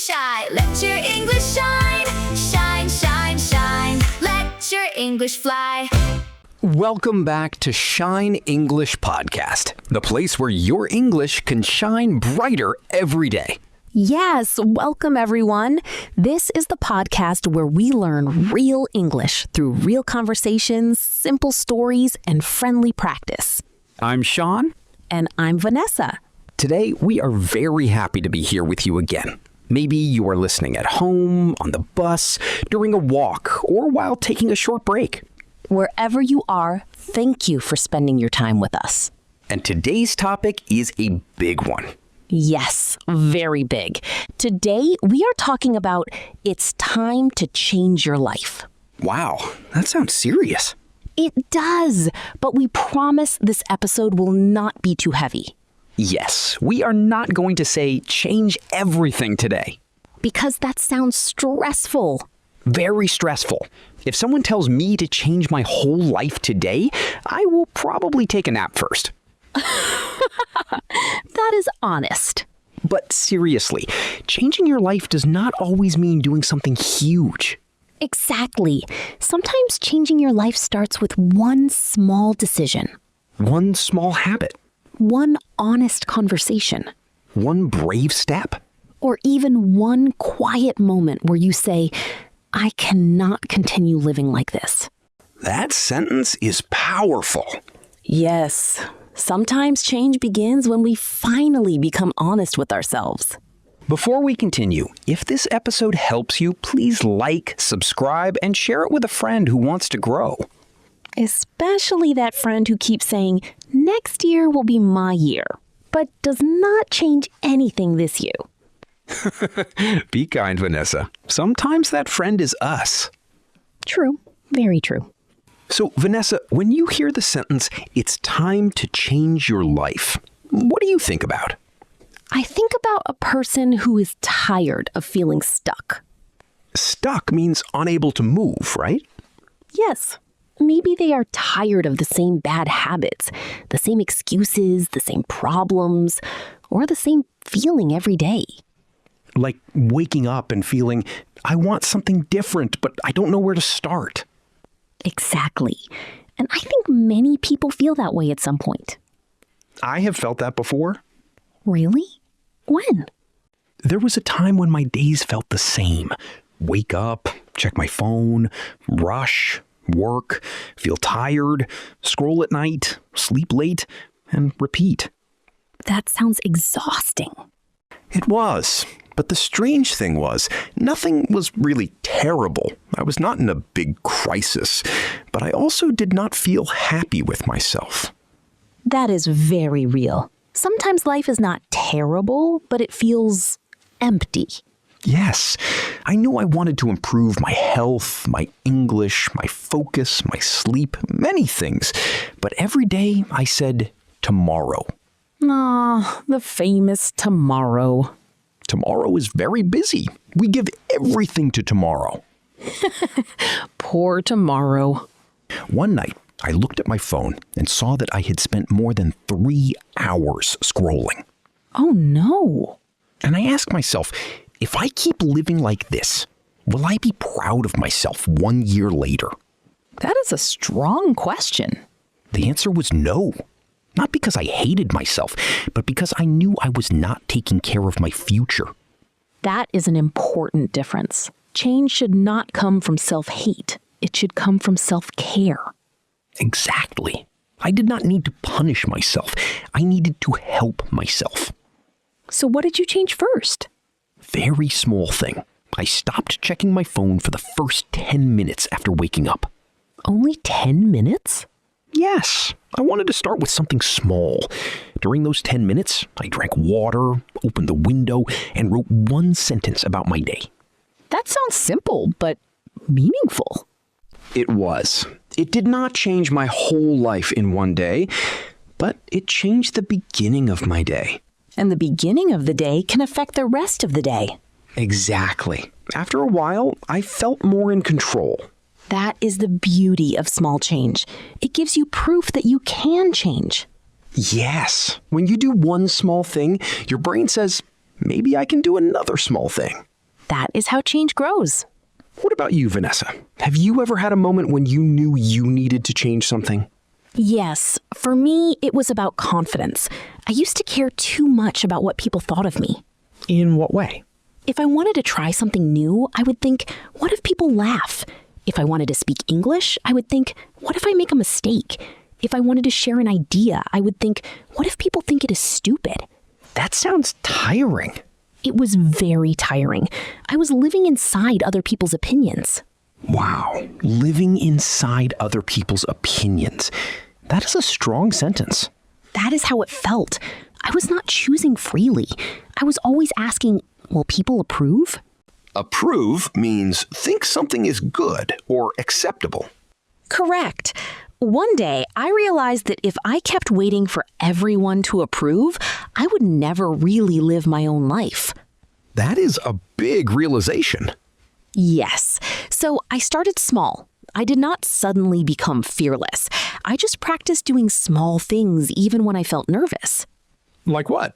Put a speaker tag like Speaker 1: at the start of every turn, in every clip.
Speaker 1: shy. Let your English shine. Shine, shine, shine. Let your English fly.
Speaker 2: Welcome back to Shine English Podcast, the place where your English can shine brighter every day.
Speaker 3: Yes, welcome everyone. This is the podcast where we learn real English through real conversations, simple stories, and friendly practice.
Speaker 2: I'm Sean.
Speaker 3: And I'm Venessa.
Speaker 2: Today, we are very happy to be here with you again. Maybe you are listening at home, on the bus, during a walk, or while taking a short break.
Speaker 3: Wherever you are, thank you for spending your time with us.
Speaker 2: And today's topic is a big one.
Speaker 3: Yes, very big. Today, we are talking about it's time to change your life.
Speaker 2: Wow, that sounds serious.
Speaker 3: It does, but we promise this episode will not be too heavy.
Speaker 2: Yes, we are not going to say change everything today.
Speaker 3: Because that sounds stressful.
Speaker 2: Very stressful. If someone tells me to change my whole life today, I will probably take a nap first.
Speaker 3: That is honest.
Speaker 2: But seriously, changing your life does not always mean doing something huge.
Speaker 3: Exactly. Sometimes changing your life starts with one small decision.
Speaker 2: One small habit.
Speaker 3: One honest conversation.
Speaker 2: One brave step.
Speaker 3: Or even one quiet moment where you say, I cannot continue living like this.
Speaker 2: That sentence is powerful.
Speaker 3: Yes. Sometimes change begins when we finally become honest with ourselves.
Speaker 2: Before we continue, if this episode helps you, please like, subscribe, and share it with a friend who wants to grow.
Speaker 3: Especially that friend who keeps saying, next year will be my year, but does not change anything this year.
Speaker 2: Be kind, Venessa. Sometimes that friend is us.
Speaker 3: True. Very true.
Speaker 2: So, Venessa, when you hear the sentence, it's time to change your life, what do you think about?
Speaker 3: I think about a person who is tired of feeling stuck.
Speaker 2: Stuck means unable to move, right?
Speaker 3: Yes. Maybe they are tired of the same bad habits, the same excuses, the same problems, or the same feeling every day.
Speaker 2: Like waking up and feeling, I want something different, but I don't know where to start.
Speaker 3: Exactly. And I think many people feel that way at some point.
Speaker 2: I have felt that before.
Speaker 3: Really? When?
Speaker 2: There was a time when my days felt the same. Wake up, check my phone, rush, work, feel tired, scroll at night, sleep late, and repeat.
Speaker 3: That sounds exhausting.
Speaker 4: It was. But the strange thing was, nothing was really terrible. I was not in a big crisis, but I also did not feel happy with myself.
Speaker 3: That is very real. Sometimes life is not terrible, but it feels empty.
Speaker 4: Yes, I knew I wanted to improve my health, my English, my focus, my sleep, many things. But every day I said, tomorrow.
Speaker 3: Ah, the famous tomorrow.
Speaker 4: Tomorrow is very busy. We give everything to tomorrow.
Speaker 3: Poor tomorrow.
Speaker 4: One night, I looked at my phone and saw that I had spent more than 3 hours scrolling.
Speaker 3: Oh no.
Speaker 4: And I asked myself, if I keep living like this, will I be proud of myself 1 year later?
Speaker 3: That is a strong question.
Speaker 4: The answer was no. Not because I hated myself, but because I knew I was not taking care of my future.
Speaker 3: That is an important difference. Change should not come from self-hate. It should come from self-care.
Speaker 4: Exactly. I did not need to punish myself. I needed to help myself.
Speaker 3: So what did you change first?
Speaker 4: Very small thing. I stopped checking my phone for the first 10 minutes after waking up.
Speaker 3: Only 10 minutes?
Speaker 4: Yes, I wanted to start with something small. During those 10 minutes, I drank water, opened the window, and wrote one sentence about my day.
Speaker 3: That sounds simple, but meaningful.
Speaker 2: It was. It did not change my whole life in one day, but it changed the beginning of my day.
Speaker 3: And the beginning of the day can affect the rest of the day.
Speaker 2: Exactly. After a while, I felt more in control.
Speaker 3: That is the beauty of small change. It gives you proof that you can change.
Speaker 2: Yes. When you do one small thing, your brain says, maybe I can do another small thing.
Speaker 3: That is how change grows.
Speaker 2: What about you, Vanessa? Have you ever had a moment when you knew you needed to change something?
Speaker 3: Yes, for me, it was about confidence. I used to care too much about what people thought of me.
Speaker 2: In what way?
Speaker 3: If I wanted to try something new, I would think, what if people laugh? If I wanted to speak English, I would think, what if I make a mistake? If I wanted to share an idea, I would think, what if people think it is stupid?
Speaker 2: That sounds tiring.
Speaker 3: It was very tiring. I was living inside other people's opinions.
Speaker 2: Wow, living inside other people's opinions. That is a strong sentence.
Speaker 3: That is how it felt. I was not choosing freely. I was always asking, will people approve?
Speaker 4: Approve means think something is good or acceptable.
Speaker 3: Correct. One day, I realized that if I kept waiting for everyone to approve, I would never really live my own life.
Speaker 4: That is a big realization.
Speaker 3: Yes. So I started small. I did not suddenly become fearless. I just practiced doing small things even when I felt nervous.
Speaker 2: Like what?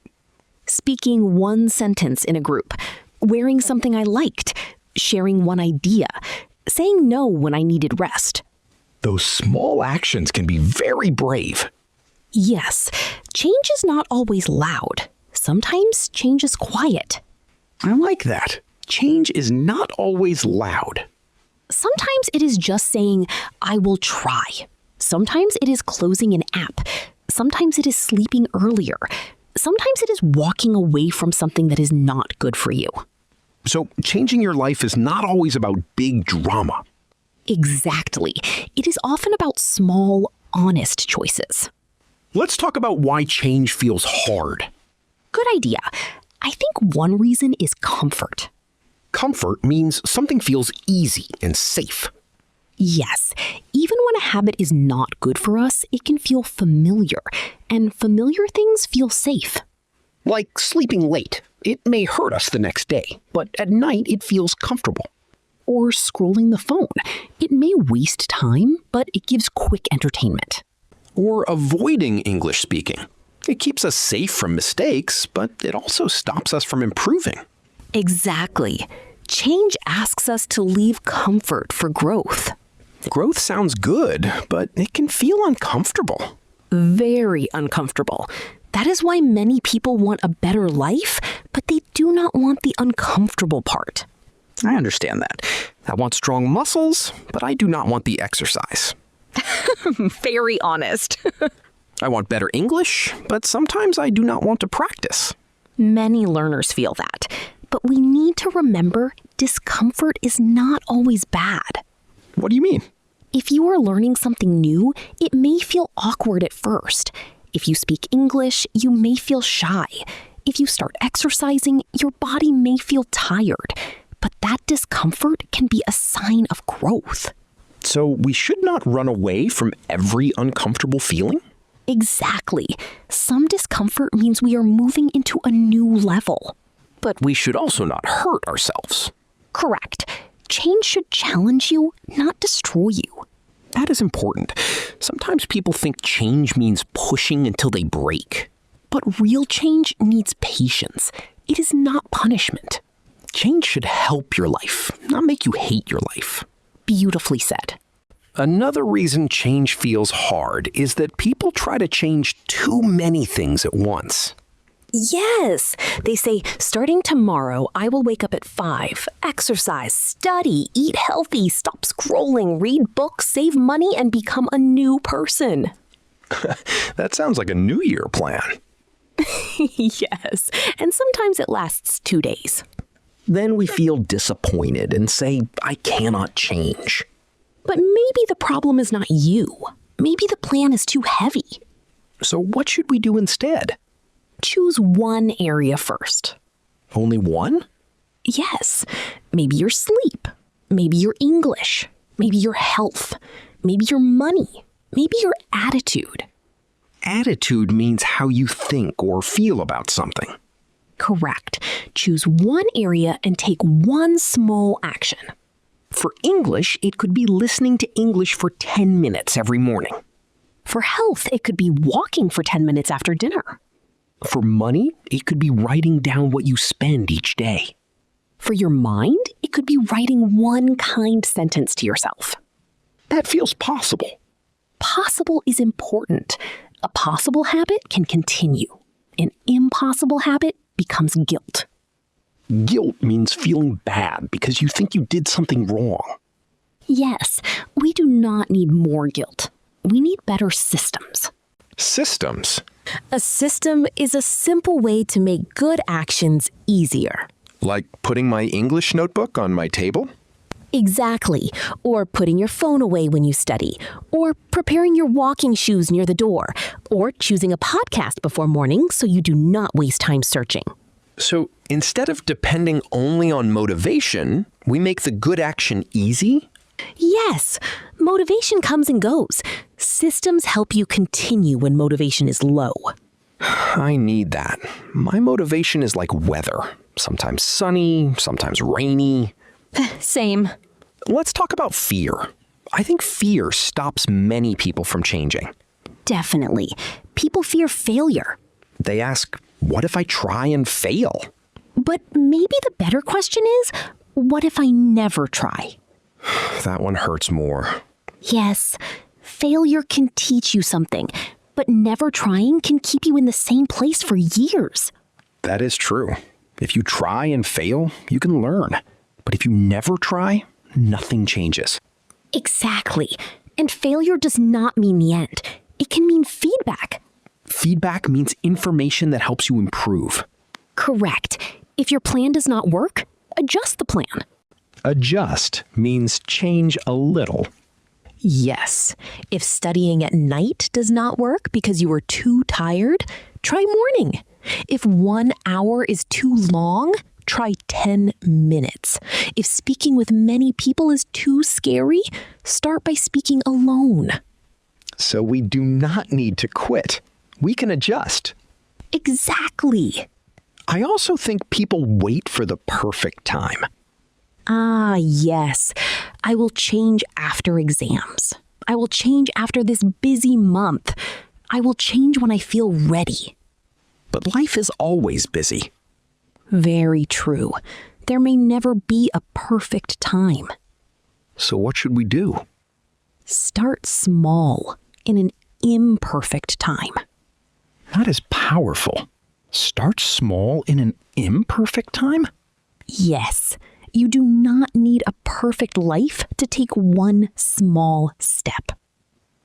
Speaker 3: Speaking one sentence in a group, wearing something I liked, sharing one idea, saying no when I needed rest.
Speaker 2: Those small actions can be very brave.
Speaker 3: Yes, change is not always loud. Sometimes change is quiet.
Speaker 2: I like that. Change is not always loud.
Speaker 3: Sometimes it is just saying, I will try. Sometimes it is closing an app. Sometimes it is sleeping earlier. Sometimes it is walking away from something that is not good for you.
Speaker 2: So changing your life is not always about big drama.
Speaker 3: Exactly. It is often about small, honest choices.
Speaker 2: Let's talk about why change feels hard.
Speaker 3: Good idea. I think one reason is comfort.
Speaker 2: Comfort means something feels easy and safe.
Speaker 3: Yes, even when a habit is not good for us, it can feel familiar, and familiar things feel safe.
Speaker 2: Like sleeping late. It may hurt us the next day, but at night it feels comfortable.
Speaker 3: Or scrolling the phone. It may waste time, but it gives quick entertainment.
Speaker 2: Or avoiding English speaking. It keeps us safe from mistakes, but it also stops us from improving.
Speaker 3: Exactly. Change asks us to leave comfort for growth.
Speaker 2: Growth sounds good, but it can feel uncomfortable.
Speaker 3: Very uncomfortable. That is why many people want a better life, but they do not want the uncomfortable part.
Speaker 2: I understand that. I want strong muscles, but I do not want the exercise.
Speaker 3: Very honest.
Speaker 2: I want better English, but sometimes I do not want to practice.
Speaker 3: Many learners feel that, but we need to remember discomfort is not always bad.
Speaker 2: What do you mean?
Speaker 3: If you are learning something new, it may feel awkward at first. If you speak English, you may feel shy. If you start exercising, your body may feel tired. But that discomfort can be a sign of growth.
Speaker 2: So we should not run away from every uncomfortable feeling?
Speaker 3: Exactly. Some discomfort means we are moving into a new level.
Speaker 2: But we should also not hurt ourselves.
Speaker 3: Correct. Change should challenge you, not destroy you.
Speaker 2: That is important. Sometimes people think change means pushing until they break.
Speaker 3: But real change needs patience. It is not punishment.
Speaker 2: Change should help your life, not make you hate your life.
Speaker 3: Beautifully said.
Speaker 2: Another reason change feels hard is that people try to change too many things at once.
Speaker 3: Yes. They say, starting tomorrow, I will wake up at 5, exercise, study, eat healthy, stop scrolling, read books, save money, and become a new person.
Speaker 2: That sounds like a New Year plan.
Speaker 3: Yes. And sometimes it lasts 2 days.
Speaker 2: Then we feel disappointed and say, I cannot change.
Speaker 3: But maybe the problem is not you. Maybe the plan is too heavy.
Speaker 2: So what should we do instead?
Speaker 3: Choose one area first.
Speaker 2: Only one?
Speaker 3: Yes. Maybe your sleep. Maybe your English. Maybe your health. Maybe your money. Maybe your attitude.
Speaker 2: Attitude means how you think or feel about something.
Speaker 3: Correct. Choose one area and take one small action.
Speaker 2: For English, it could be listening to English for 10 minutes every morning.
Speaker 3: For health, it could be walking for 10 minutes after dinner.
Speaker 2: For money, it could be writing down what you spend each day.
Speaker 3: For your mind, it could be writing one kind sentence to yourself.
Speaker 2: That feels possible.
Speaker 3: Possible is important. A possible habit can continue. An impossible habit becomes guilt.
Speaker 2: Guilt means feeling bad because you think you did something wrong.
Speaker 3: Yes, we do not need more guilt. We need better systems.
Speaker 4: Systems?
Speaker 5: A system is a simple way to make good actions easier.
Speaker 4: Like putting my English notebook on my table?
Speaker 5: Exactly. Or putting your phone away when you study. Or preparing your walking shoes near the door. Or choosing a podcast before morning so you do not waste time searching.
Speaker 4: So instead of depending only on motivation, we make the good action easy?
Speaker 5: Yes, motivation comes and goes. Systems help you continue when motivation is low.
Speaker 2: I need that. My motivation is like weather. Sometimes sunny, sometimes rainy.
Speaker 5: Same.
Speaker 2: Let's talk about fear. I think fear stops many people from changing.
Speaker 3: Definitely. People fear failure.
Speaker 2: They ask, what if I try and fail?
Speaker 3: But maybe the better question is, what if I never try?
Speaker 2: That one hurts more.
Speaker 3: Yes, failure can teach you something, but never trying can keep you in the same place for years.
Speaker 2: That is true. If you try and fail, you can learn. But if you never try, nothing changes.
Speaker 3: Exactly. And failure does not mean the end. It can mean feedback.
Speaker 2: Feedback means information that helps you improve.
Speaker 3: Correct. If your plan does not work, adjust the plan.
Speaker 2: Adjust means change a little.
Speaker 5: Yes. If studying at night does not work because you are too tired, try morning. If 1 hour is too long, try 10 minutes. If speaking with many people is too scary, start by speaking alone.
Speaker 2: So we do not need to quit. We can adjust.
Speaker 3: Exactly.
Speaker 2: I also think people wait for the perfect time.
Speaker 3: Ah, yes. I will change after exams. I will change after this busy month. I will change when I feel ready.
Speaker 2: But life is always busy.
Speaker 3: Very true. There may never be a perfect time.
Speaker 2: So what should we do?
Speaker 3: Start small in an imperfect time.
Speaker 2: That is powerful. Start small in an imperfect time?
Speaker 3: Yes. You do not need a perfect life to take one small step.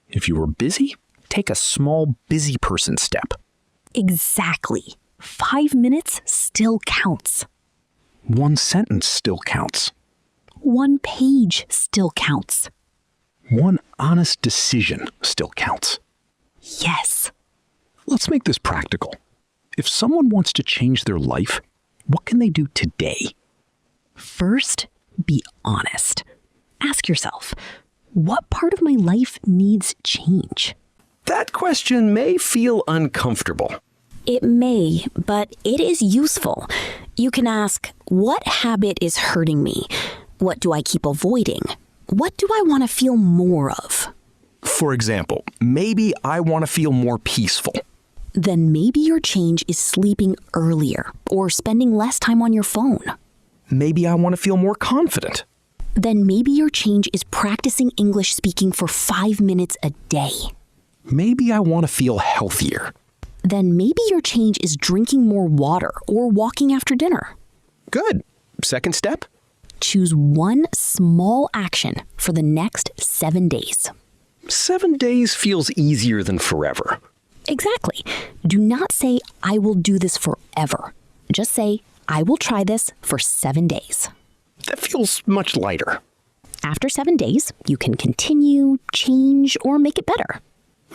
Speaker 2: If you are busy, take a small busy person step.
Speaker 3: Exactly. 5 minutes still counts.
Speaker 2: One sentence still counts.
Speaker 3: 1 page still counts.
Speaker 2: One honest decision still counts.
Speaker 3: Yes.
Speaker 2: Let's make this practical. If someone wants to change their life, what can they do today?
Speaker 3: First, be honest. Ask yourself, what part of my life needs change?
Speaker 4: That question may feel uncomfortable.
Speaker 5: It may, but it is useful. You can ask, what habit is hurting me? What do I keep avoiding? What do I want to feel more of?
Speaker 2: For example, maybe I want to feel more peaceful.
Speaker 3: Then maybe your change is sleeping earlier or spending less time on your phone.
Speaker 2: Maybe I want to feel more confident.
Speaker 3: Then maybe your change is practicing English speaking for 5 minutes a day.
Speaker 2: Maybe I want to feel healthier.
Speaker 3: Then maybe your change is drinking more water or walking after dinner.
Speaker 4: Good. Second step?
Speaker 3: Choose one small action for the next 7 days.
Speaker 2: 7 days feels easier than forever.
Speaker 3: Exactly. Do not say, I will do this forever. Just say, I will try this for 7 days.
Speaker 2: That feels much lighter.
Speaker 3: After 7 days, you can continue, change, or make it better.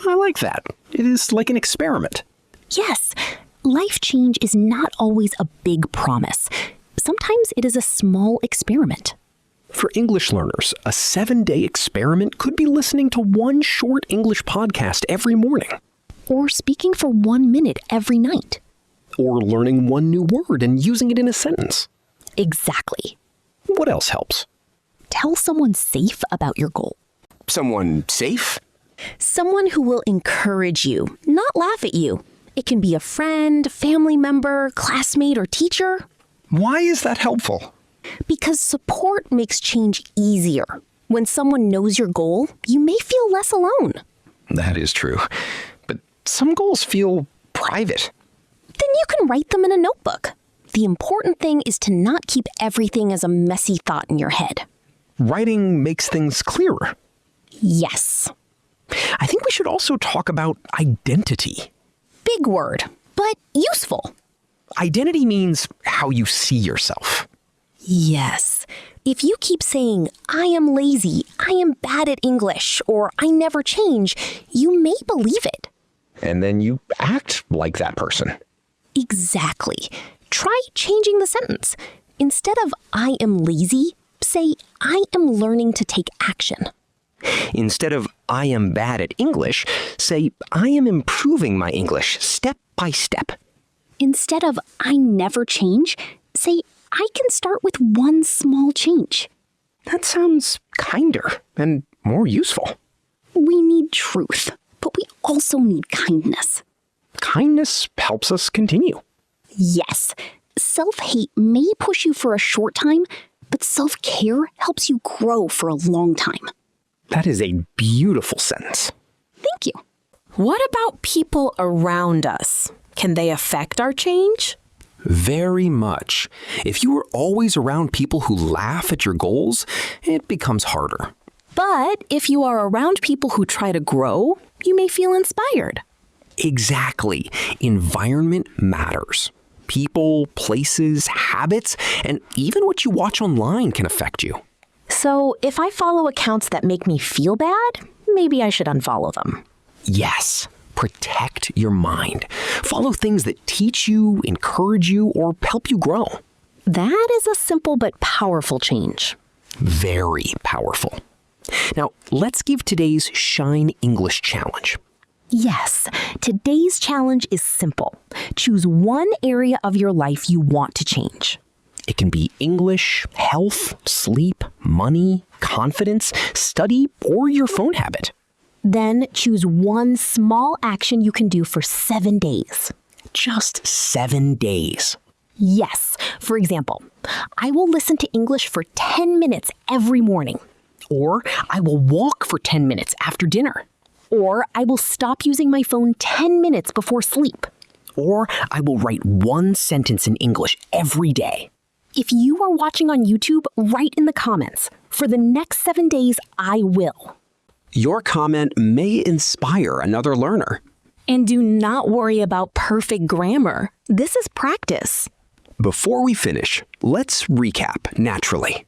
Speaker 2: I like that. It is like an experiment.
Speaker 3: Yes, life change is not always a big promise. Sometimes it is a small experiment.
Speaker 2: For English learners, a 7-day experiment could be listening to one short English podcast every morning.
Speaker 3: Or speaking for 1 minute every night.
Speaker 2: Or learning one new word and using it in a sentence.
Speaker 3: Exactly.
Speaker 2: What else helps?
Speaker 3: Tell someone safe about your goal.
Speaker 4: Someone safe?
Speaker 5: Someone who will encourage you, not laugh at you. It can be a friend, family member, classmate, or teacher.
Speaker 4: Why is that helpful?
Speaker 3: Because support makes change easier. When someone knows your goal, you may feel less alone.
Speaker 2: That is true. But some goals feel private.
Speaker 3: Then you can write them in a notebook. The important thing is to not keep everything as a messy thought in your head.
Speaker 2: Writing makes things clearer.
Speaker 3: Yes.
Speaker 2: I think we should also talk about identity.
Speaker 3: Big word, but useful.
Speaker 2: Identity means how you see yourself.
Speaker 3: Yes. If you keep saying, I am lazy, I am bad at English, or I never change, you may believe it.
Speaker 2: And then you act like that person.
Speaker 3: Exactly. Try changing the sentence. Instead of I am lazy, say I am learning to take action.
Speaker 2: Instead of I am bad at English, say I am improving my English step by step.
Speaker 3: Instead of I never change, say I can start with one small change.
Speaker 2: That sounds kinder and more useful.
Speaker 3: We need truth, but we also need kindness.
Speaker 2: Kindness helps us continue.
Speaker 3: Yes, self-hate may push you for a short time, but self-care helps you grow for a long time.
Speaker 2: That is a beautiful sentence.
Speaker 3: Thank you.
Speaker 5: What about people around us? Can they affect our change?
Speaker 2: Very much. If you are always around people who laugh at your goals, it becomes harder.
Speaker 5: But if you are around people who try to grow, you may feel inspired.
Speaker 2: Exactly. Environment matters. People, places, habits, and even what you watch online can affect you.
Speaker 5: So if I follow accounts that make me feel bad, maybe I should unfollow them.
Speaker 2: Yes. Protect your mind. Follow things that teach you, encourage you, or help you grow.
Speaker 5: That is a simple but powerful change.
Speaker 2: Very powerful. Now, let's give today's Shine English challenge.
Speaker 5: Yes, today's challenge is simple. Choose one area of your life you want to change.
Speaker 2: It can be English, health, sleep, money, confidence, study, or your phone habit.
Speaker 5: Then choose one small action you can do for 7 days.
Speaker 2: Just 7 days.
Speaker 5: Yes, for example, I will listen to English for 10 minutes every morning.
Speaker 2: Or I will walk for 10 minutes after dinner.
Speaker 5: Or I will stop using my phone 10 minutes before sleep.
Speaker 2: Or I will write one sentence in English every day.
Speaker 5: If you are watching on YouTube, write in the comments. For the next 7 days, I will.
Speaker 2: Your comment may inspire another learner.
Speaker 5: And do not worry about perfect grammar. This is practice.
Speaker 2: Before we finish, let's recap naturally.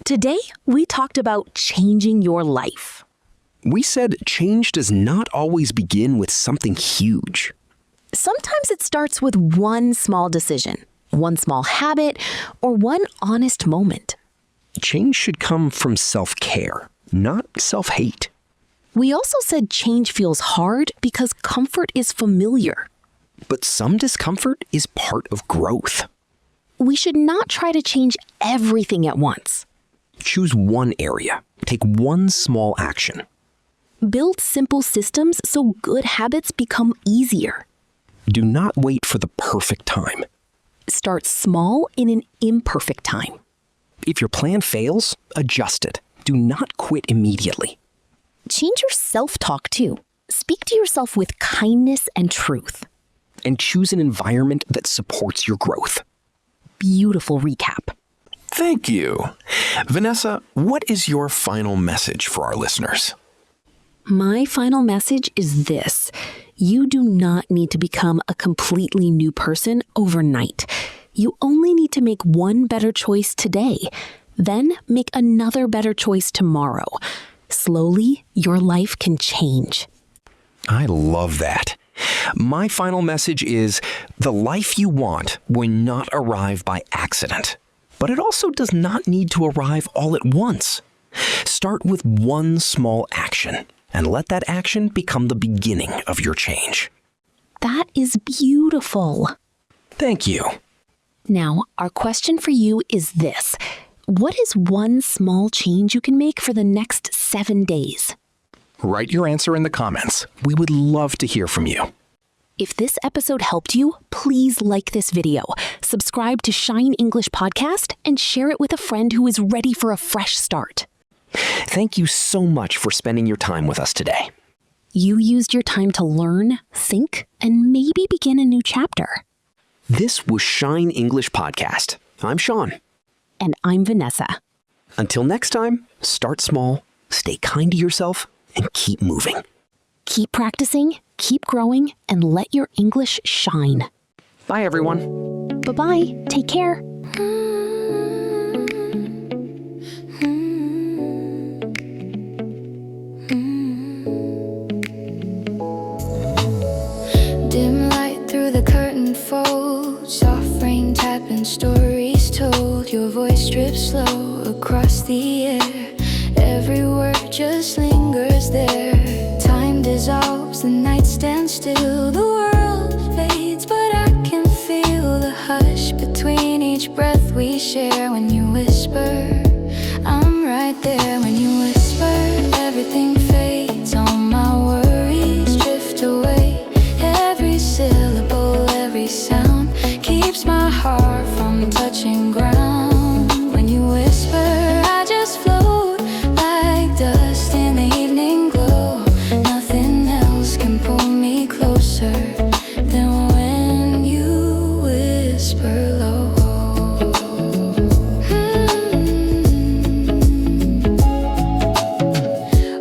Speaker 5: Today, we talked about changing your life.
Speaker 2: We said change does not always begin with something huge.
Speaker 5: Sometimes it starts with one small decision, one small habit, or one honest moment.
Speaker 2: Change should come from self-care, not self-hate.
Speaker 5: We also said change feels hard because comfort is familiar.
Speaker 2: But some discomfort is part of growth.
Speaker 5: We should not try to change everything at once.
Speaker 2: Choose one area. Take one small action.
Speaker 5: Build simple systems so good habits become easier.
Speaker 2: Do not wait for the perfect time.
Speaker 5: Start small in an imperfect time.
Speaker 2: If your plan fails, adjust it. Do not quit immediately.
Speaker 3: Change your self-talk too. Speak to yourself with kindness and truth.
Speaker 2: And choose an environment that supports your growth.
Speaker 5: Beautiful recap.
Speaker 4: Thank you. Vanessa, what is your final message for our listeners?
Speaker 5: My final message is this. You do not need to become a completely new person overnight. You only need to make one better choice today, then make another better choice tomorrow. Slowly, your life can change.
Speaker 2: I love that. My final message is the life you want will not arrive by accident. But it also does not need to arrive all at once. Start with one small action and let that action become the beginning of your change.
Speaker 3: That is beautiful.
Speaker 2: Thank you.
Speaker 3: Now, our question for you is this. What is one small change you can make for the next 7 days?
Speaker 4: Write your answer in the comments.
Speaker 2: We would love to hear from you.
Speaker 3: If this episode helped you, please like this video, subscribe to Shine English Podcast, and share it with a friend who is ready for a fresh start.
Speaker 2: Thank you so much for spending your time with us today.
Speaker 3: You used your time to learn, think, and maybe begin a new chapter.
Speaker 2: This was Shine English Podcast. I'm Sean.
Speaker 3: And I'm Venessa.
Speaker 2: Until next time, start small, stay kind to yourself, and keep moving.
Speaker 3: Keep practicing, keep growing, and let your English shine.
Speaker 2: Bye, everyone.
Speaker 3: Bye-bye. Take care.
Speaker 1: Dim light through the curtain fold, soft rain tapping, stories told. Your voice drips slow across the air. Every word just lingers there. Time dissolves, the night stands still. The world fades, but I can feel the hush between each breath we share. When you whisper, I'm right there. When you whisper, everything fades. All my worries drift away. Every syllable, every sound keeps my heart from touching ground. When you whisper, I just float like dust in the evening glow. Nothing else can pull me closer than when you whisper low.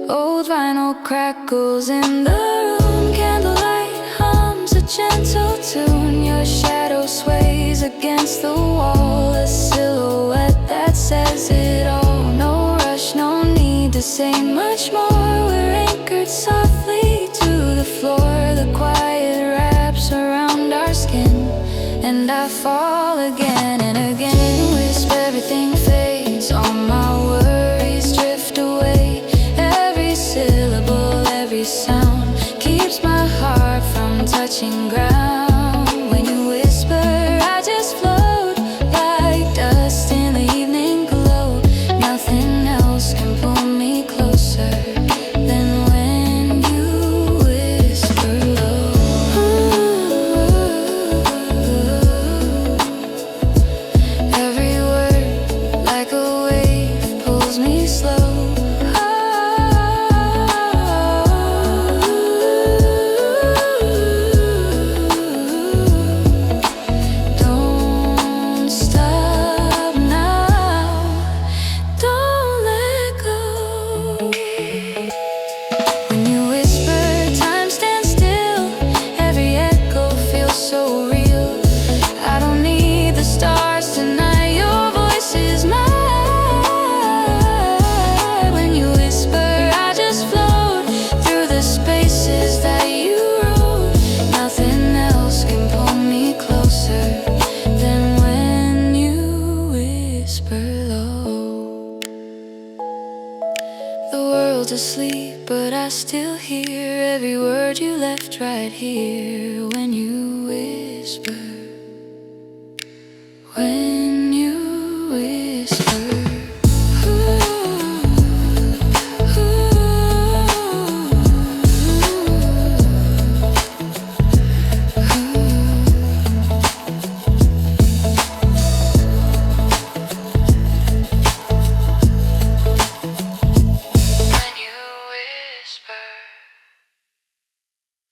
Speaker 1: Old vinyl crackles in the room, candlelight hums a gentle tune. Your shadow sways against the wall, a silhouette that says it all. No rush, no need to say much more. We're anchored softly to the floor. The quiet wraps around our skin, and I fall again and again. You whisper, everything fades. All my worries drift away. Every syllable, every sound keeps my heart from touching ground. When you whisper, I just float like dust in the evening glow. Nothing else can pull me closer than when you whisper low. Every word like a wave pulls me slow. Don't stop now, don't let go. When you whisper, time stands still. Every echo feels so real. I don't need the stars tonight, your voice is mine. When you whisper, I just float through the spaces that you wrote. Nothing else can pull me closer than when you whisper low. The world's asleep, but I still hear every word you left right here. When you whisper, when